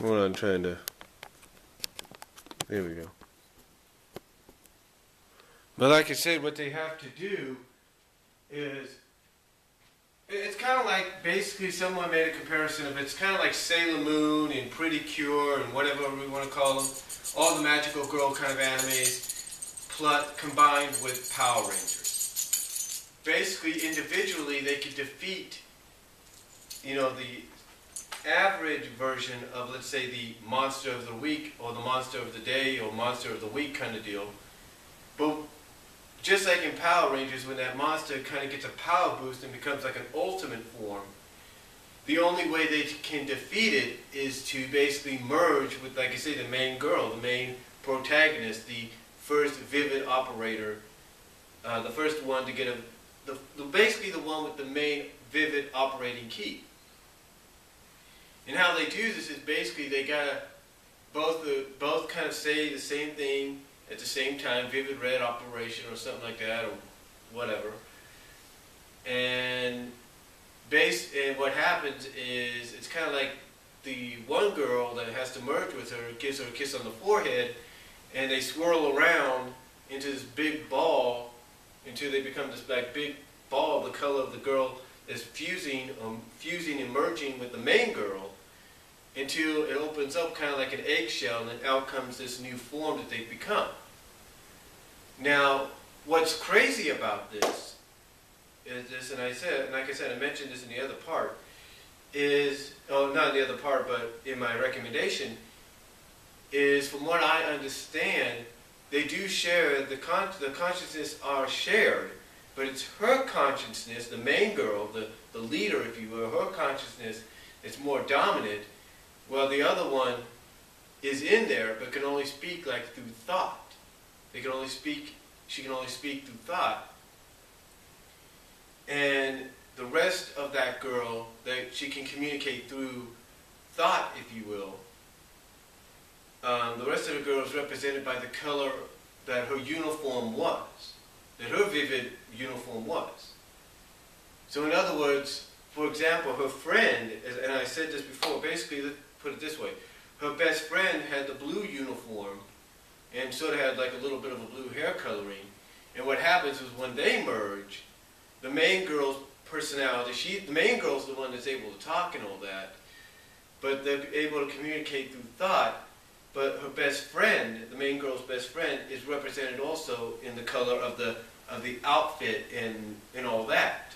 Hold on, I'm trying to. There we go. But like I said, what they have to do is, it's kind of like, basically someone made a comparison of, it's kind of like Sailor Moon and Pretty Cure and whatever we want to call them, all the magical girl kind of animes, combined with Power Rangers. Basically, individually, they could defeat, the average version of, let's say, the Monster of the Week or the Monster of the Day or Monster of the Week kind of deal. But just like in Power Rangers, when that monster kind of gets a power boost and becomes like an ultimate form, the only way they can defeat it is to basically merge with, like I say, the main girl, the main protagonist, the first Vivid operator, the first one to get basically the one with the main Vivid operating key. And how they do this is basically they gotta both kind of say the same thing at the same time, Vivid Red operation or something like that, or whatever. And what happens is, it's kind of like the one girl that has to merge with her gives her a kiss on the forehead, and they swirl around into this big ball until they become this like big ball the color of the girl is fusing and merging with the main girl until it opens up kind of like an eggshell, and then out comes this new form that they've become. Now, what's crazy about this is this, and like I said, I mentioned this in the other part, not in the other part, but in my recommendation, is from what I understand, they do share, the consciousness are shared, but it's her consciousness, the main girl, the leader, if you will, her consciousness is more dominant, while the other one is in there, but can only speak like through thought. She can only speak through thought. And the rest of that girl, that she can communicate through thought, if you will. The rest of the girl is represented by the color that her uniform was, that her Vivid uniform was. So in other words, for example, her friend, and I said this before, basically, let's put it this way, her best friend had the blue uniform and sort of had like a little bit of a blue hair coloring. And what happens is when they merge, the main girl's personality, the main girl's the one that's able to talk and all that, but they're able to communicate through thought. But her best friend, the main girl's best friend, is represented also in the color of the outfit and all that,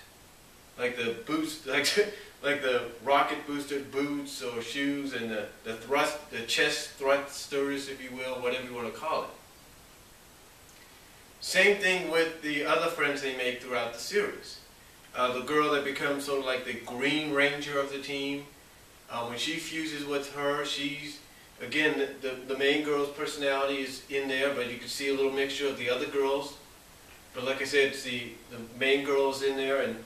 like the boots, like the rocket boosted boots or shoes, and the chest thrusters, if you will, whatever you want to call it. Same thing with the other friends they make throughout the series. The girl that becomes sort of like the Green Ranger of the team, when she fuses with her, she's, again, the main girl's personality is in there, but you can see a little mixture of the other girls. But like I said, it's the main girl's in there, and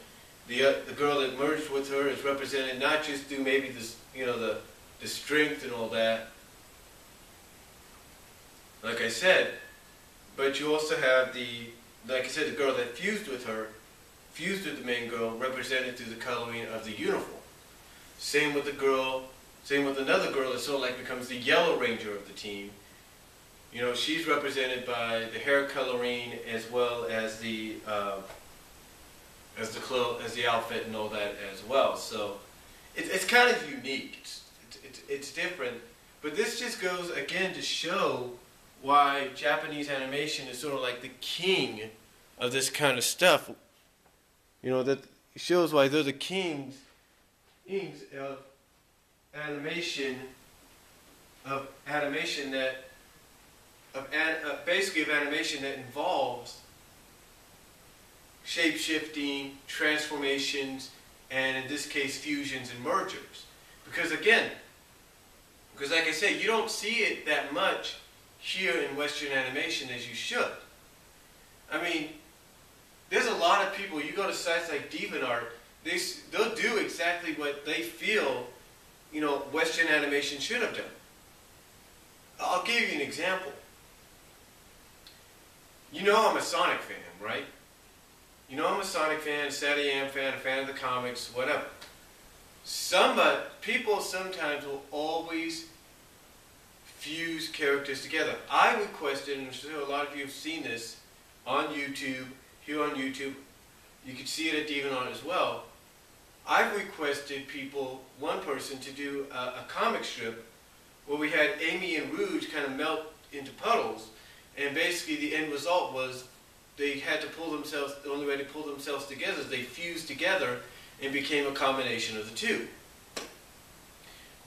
the girl that merged with her is represented not just through maybe this, the strength and all that, like I said, but you also have like I said, the girl that fused with the main girl, represented through the coloring of the uniform. Same with another girl that sort of like becomes the Yellow Ranger of the team. She's represented by the hair coloring as well as the outfit and all that as well. So it's kind of unique. It's different. But this just goes again to show why Japanese animation is sort of like the king of this kind of stuff. That shows why they're the kings of animation that involves shape-shifting, transformations, and in this case, fusions and mergers. Because like I say, you don't see it that much here in Western animation as you should. I mean, there's a lot of people, you go to sites like DeviantArt, they'll do exactly what they feel, Western animation should have done. I'll give you an example. I'm a Sonic fan, right? I'm a Sonic fan, a SatAM fan, a fan of the comics, whatever. People sometimes will always fuse characters together. I requested, and I'm sure a lot of you have seen this on YouTube, here on YouTube, you can see it at DeviantArt as well. I've requested people, one person, to do a comic strip where we had Amy and Rouge kind of melt into puddles, and basically the end result was they had to pull themselves, the only way to pull themselves together is they fused together and became a combination of the two.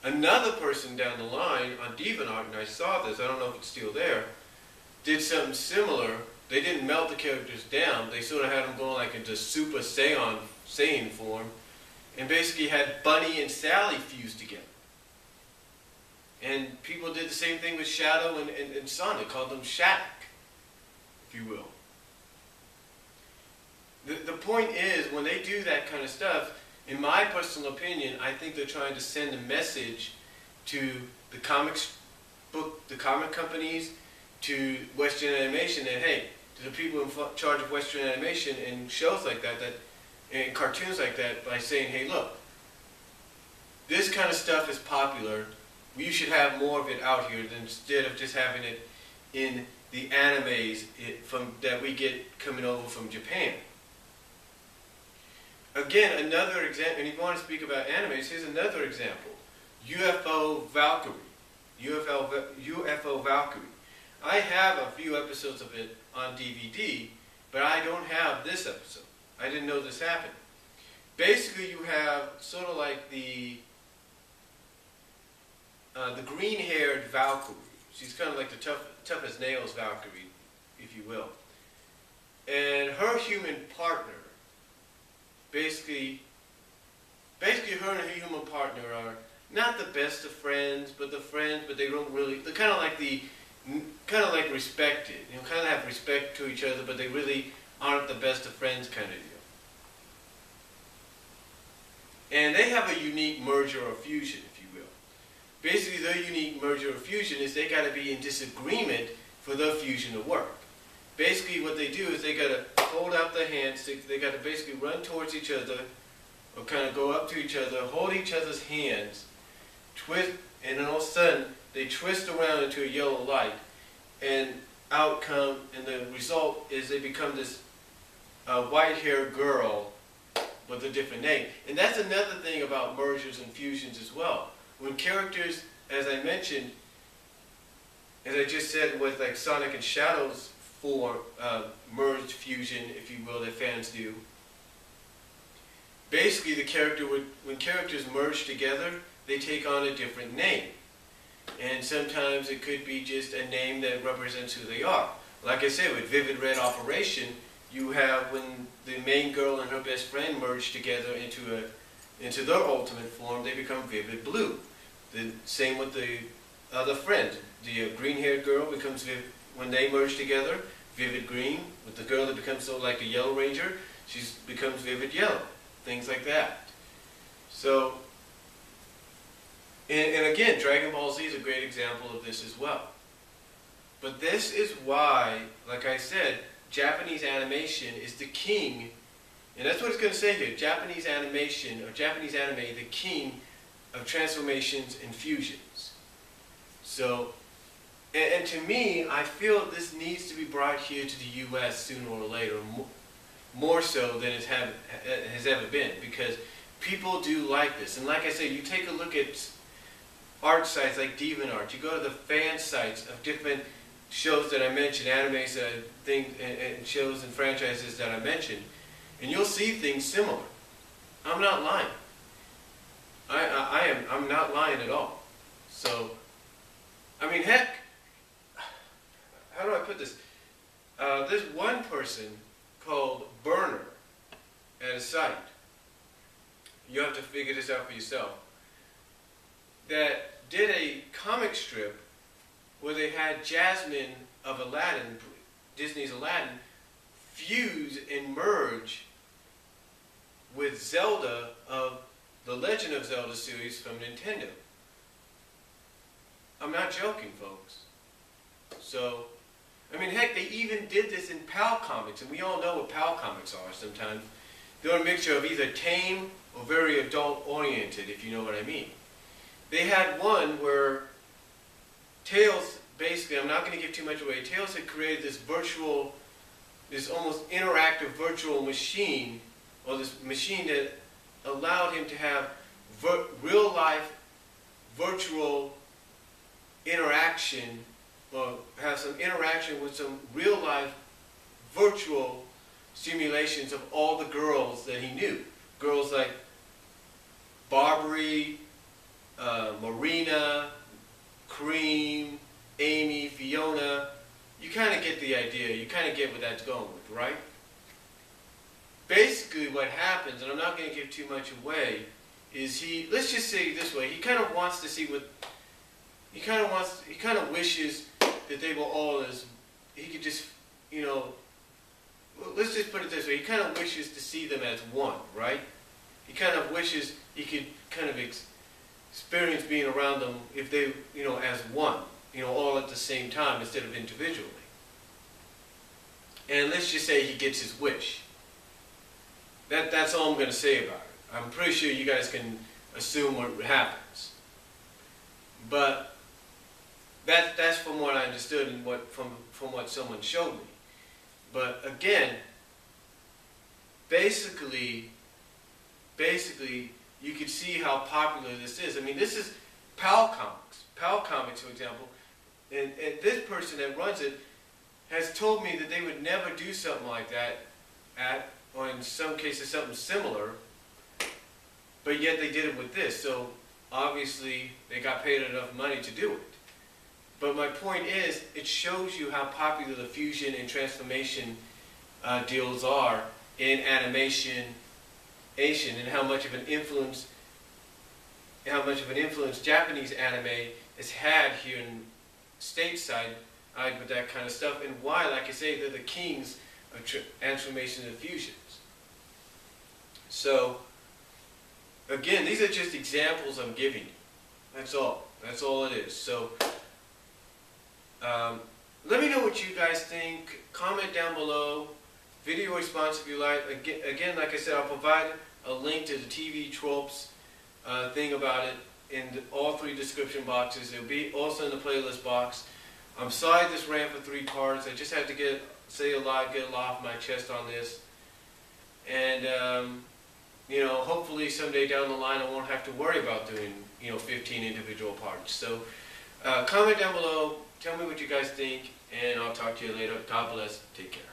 Another person down the line on DeviantArt, and I saw this, I don't know if it's still there, did something similar. They didn't melt the characters down, they sort of had them going like into Super Saiyan form, and basically had Bunny and Sally fused together. And people did the same thing with Shadow and Sonic, called them Shattuck, if you will. The point is, when they do that kind of stuff, in my personal opinion, I think they're trying to send a message to the comic companies, to Western animation, that hey, to the people in charge of Western animation and shows like that, and cartoons like that, by saying, hey, look, this kind of stuff is popular. You should have more of it out here instead of just having it in the animes that we get coming over from Japan. Again, another example, and if you want to speak about animes, here's another example. UFO Valkyrie. UFO Valkyrie. I have a few episodes of it on DVD, but I don't have this episode. I didn't know this happened. Basically, you have sort of like the green-haired Valkyrie. She's kind of like the tough as nails Valkyrie, if you will. And her human partner, basically her and her human partner are not the best of friends, but they don't really, they're kind of like respected, kind of have respect to each other, but they really aren't the best of friends kind of deal. And they have a unique merger or fusion, if you will. Basically, their unique merger or fusion is they got to be in disagreement for their fusion to work. Basically, what they do is they got to hold out their hands, they got to basically run towards each other, or kind of go up to each other, hold each other's hands, twist, and then all of a sudden, they twist around into a yellow light, and outcome, and the result is they become this white-haired girl with a different name. And that's another thing about mergers and fusions as well. When characters, as I mentioned, as I just said with like Sonic and Shadow's merged fusion, if you will, that fans do, basically the character when characters merge together, they take on a different name. And sometimes it could be just a name that represents who they are. Like I said, with Vivid Red Operation, you have when the main girl and her best friend merge together into their ultimate form, they become Vivid Blue. The same with the other friend. The green-haired girl becomes when they merge together, Vivid Green. With the girl that becomes sort of like a Yellow Ranger, she becomes Vivid Yellow. Things like that. So, and again, Dragon Ball Z is a great example of this as well. But this is why, like I said, Japanese animation is the king, and that's what it's going to say here, Japanese animation, or Japanese anime, the king of transformations and fusions. So, and to me, I feel this needs to be brought here to the U.S. sooner or later, more so than it has ever been, because people do like this. And like I said, you take a look at art sites like DeviantArt, you go to the fan sites of different shows that I mentioned, animes, and shows and franchises that I mentioned, and you'll see things similar. I'm not lying. I'm not lying at all. So, I mean, heck, how do I put this? There's one person called Burner at a site. You have to figure this out for yourself. That did a comic strip where they had Jasmine of Aladdin, Disney's Aladdin, fuse and merge with Zelda of the Legend of Zelda series from Nintendo. I'm not joking, folks. So, I mean, heck, they even did this in PAL Comics, and we all know what PAL Comics are sometimes. They're a mixture of either tame or very adult-oriented, if you know what I mean. They had one where Tails, basically, I'm not going to give too much away. Tails had created this virtual, this almost interactive virtual machine, or this machine that allowed him to have real life virtual interaction, or have some interaction with some real life virtual simulations of all the girls that he knew. Girls like Barbary, Marina, Cream, Amy, Fiona. You kind of get the idea. You kind of get what that's going with, right? Basically what happens, and I'm not going to give too much away, is let's just say it this way, he kind of wants to see what, he kind of wishes that they were all as, he could just, you know, let's just put it this way, he kind of wishes to see them as one, right? He kind of wishes he could kind of experience being around them if they, you know, as one, you know, all at the same time instead of individually. And let's just say he gets his wish. That's all I'm going to say about it. I'm pretty sure you guys can assume what happens. But that's from what I understood and from what someone showed me. But again, basically, you can see how popular this is. I mean, this is PAL Comics. PAL Comics, for example, and this person that runs it has told me that they would never do something like that or in some cases something similar, but yet they did it with this. So obviously they got paid enough money to do it. But my point is, it shows you how popular the fusion and transformation deals are in animation, and how much of an influence Japanese anime has had here in stateside with that kind of stuff, and why, like I say, they're the kings of transformation and fusions. So, again, these are just examples I'm giving you. That's all. That's all it is. So, let me know what you guys think. Comment down below. Video response if you like. Again, like I said, I'll provide a link to the TV tropes thing about it in all 3 description boxes. It'll be also in the playlist box. I'm sorry this ran for 3 parts. I just had to get a lot off my chest on this. And, you know, hopefully someday down the line I won't have to worry about doing, you know, 15 individual parts. So, comment down below. Tell me what you guys think, and I'll talk to you later. God bless. Take care.